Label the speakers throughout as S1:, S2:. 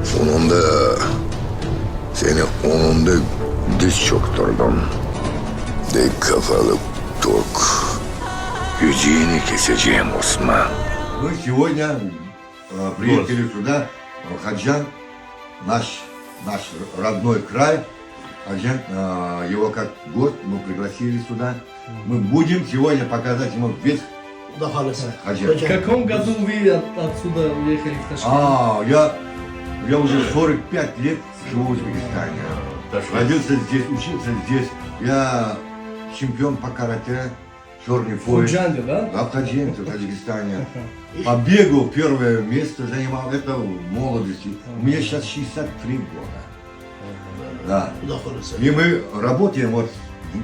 S1: Sonunda seni onunda diz çöktürdüm. Dik kafalı Türk. Yüceğini keseceğim Osman.
S2: Мы сегодня приехали сюда, Хаджан, наш родной край. Хаджан, его как гость мы пригласили сюда. Мы будем сегодня показать ему весь
S3: Да, Халиса.
S2: Хаджан.
S4: В каком году вы отсюда уехали в Ташкент?
S2: Я уже 45 лет живу в Узбекистане. Родился здесь, учился здесь. Я чемпион по карате, черный пояс.
S4: Худжанде, да?
S2: Да, в Таджикисте, в Таджикистане. По бегу первое место занимал, это в молодости. Мне сейчас 63 года. Да.
S3: Да, Халиса.
S2: И мы работаем, вот,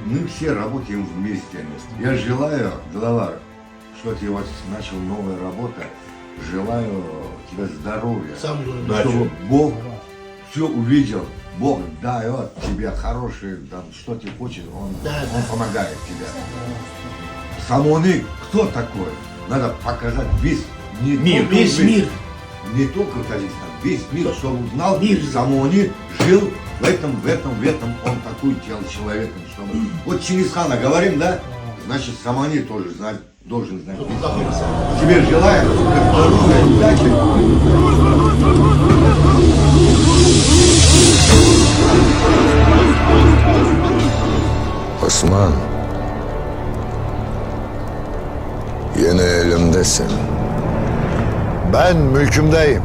S2: мы все работаем вместе. Я желаю, глава, что ты вот начал новая работа, желаю тебе здоровья,
S3: Сам главное.
S2: чтобы Бог все увидел. Бог дает тебе хорошее, там, что ты хочешь, Он помогает тебе. Самоны, кто такой? Надо показать весь
S3: Мир, весь мир.
S2: Не только Таджикистан, весь мир, чтобы узнал,
S3: Мир.
S2: Самони жил в этом, он такой человеком, чтобы... Вот Чингисхана говорим, да? Значит, Самони тоже знать, должен знать.
S3: Да, Халиса.
S2: Тебе желаю здоровья, удачи.
S1: Osman. Yine elimdesin.
S5: Ben mülkümdeyim.